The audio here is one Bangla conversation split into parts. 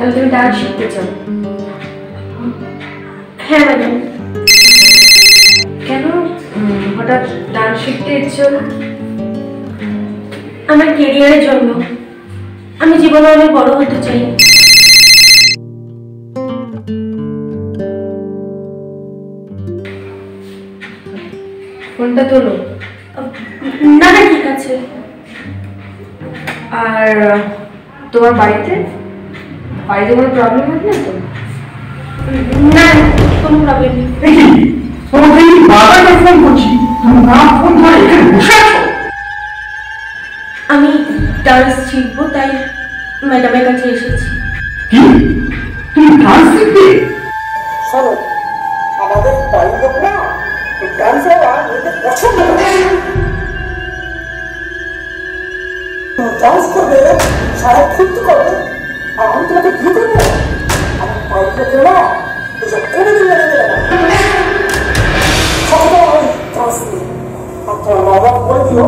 তাহলে তুমি ডান্স শিখতে চাও? হ্যাঁ ম্যাডাম। কেন হঠাৎ ডান্স শিখতে ইচ্ছে হলো? আমার কেরিয়ারের জন্য। আমি জীবনে অনেক বড় হতে চাই। ফোনটা তোলো। না না ঠিক আছে। আর তোমার বাড়িতে কোনো প্রবলেম হবে না তো? না কোনো প্রবলেম নেই। তোমাকে বারবার ফোন করছি, তুমি না ফোন ধরে এখানে বসে আছো। আমি ডান্স শিখবো তাই ম্যাডামের কাছে এসেছি। কি তুমি ডান্স শিখবে? শোনো, আমাদের বাড়ির লোকরা এই ডান্সের পছন্দ করে। ডান্স করবে, সারা ফুর্তি করবে, আর আমি তোমাকে কি করবো? আমার বাড়ির লোকেরা এসব করে দিলে বাবা বলে দিল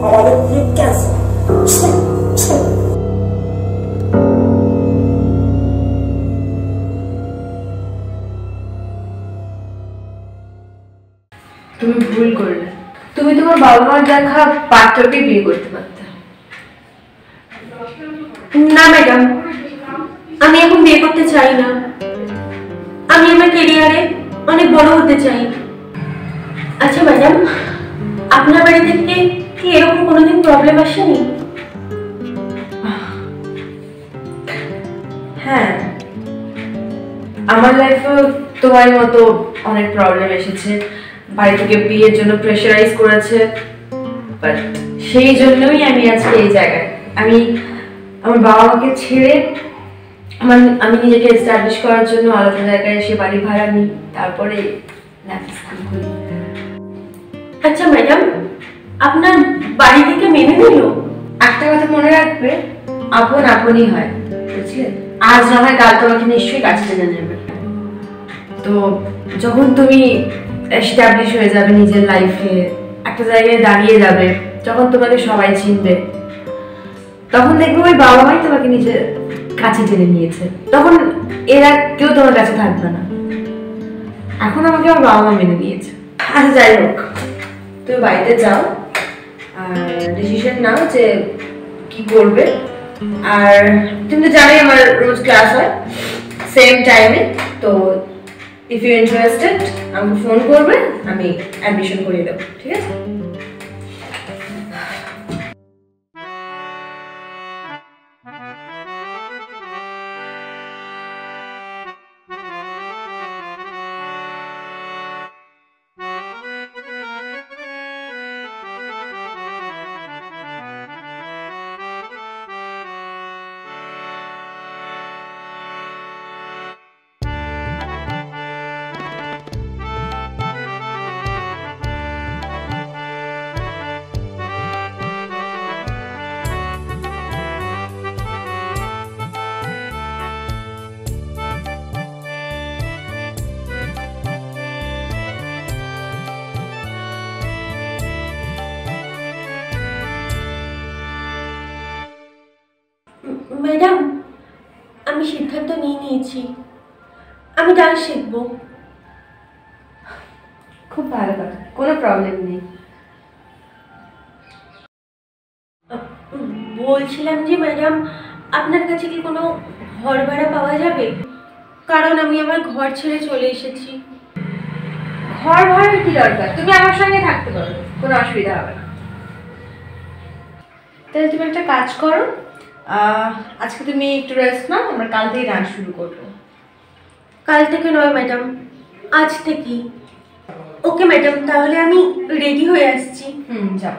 আমাদের ব্রেক ক্যান্সার। তুমি ভুল করলে। তুমি তোমার বাবা মার দেখা পাত্রকে বিয়ে করতে পারতে। না ম্যাডাম, আমি এখন বিয়ে করতে চাই না। আমি আমার কেরিয়ারে অনেক বড় হতে চাই। আচ্ছা ম্যাডাম, আপনার বাড়ি থেকে কি এরকম কোনোদিন প্রবলেম আসেনি? হ্যাঁ, আমার লাইফেও তোমার মতো অনেক প্রবলেম এসেছে। বাড়ি থেকে বিয়ের জন্য প্রেশারাইজ করেছে, বাট সেই জন্যই আমি আজকে এই জায়গায়। আমি আমার বাবা মাকে ছেড়ে আমি নিজেকে এস্টাবলিশ করার জন্য আলাদা জায়গায় এসে বাড়ি ভাড়া নিই, তারপরে স্কুল খুলি। আচ্ছা ম্যাডাম, আপনার বাড়ি থেকে মেনে নিল? একটা কথা মনে রাখবে, আপন আপনই হয়, বুঝলে? আজ না হয় কাল তোমাকে নিশ্চয়ই কাছে টেনে নেবে। তো যখন তুমি এস্টাবলিশ হয়ে যাবে নিজের লাইফে, একটা জায়গায় দাঁড়িয়ে যাবে, যখন তোমাকে সবাই চিনবে, তখন দেখবে ওই বাবা মাই তোমাকে নিজের কাছে টেনে নিয়েছে। তখন এরা কেউ তোমার কাছে থাকবে না। এখন আমাকে আমার বাবা মা মেনে নিয়েছে। আচ্ছা যাই হোক, তুমি বাড়িতে যাও আর ডিসিশন নাও যে কি করবে। আর তুমি তো জানোই আমার রোজ ক্লাস হয় সেম টাইমে। তো ইফ ইউ ইন্টারেস্টেড আমাকে ফোন করবে, আমি অ্যাডমিশন করিয়ে দেবো, ঠিক আছে? ম্যাডাম, আমি সিদ্ধান্ত নিয়ে নিয়েছি, আমি ডান্স শিখবো। খুব ভালো কথা, কোনো প্রবলেম নেই। বলছিলাম যে ম্যাডাম, আপনার কাছে কি কোনো ঘর ভাড়া পাওয়া যাবে? কারণ আমি আমার ঘর ছেড়ে চলে এসেছি। ঘর ভাড়ার কি দরকার? তুমি আমার সঙ্গে থাকতে পারো, কোনো অসুবিধা হবে না। তাহলে তুমি একটা কাজ করো, আজকে তুমি একটু রেস্ট নাও, আমরা কাল থেকে ডান্স শুরু করবো। কাল থেকে নয় ম্যাডাম, আজ থেকেই। ওকে ম্যাডাম, তাহলে আমি রেডি হয়ে আসছি। যাও।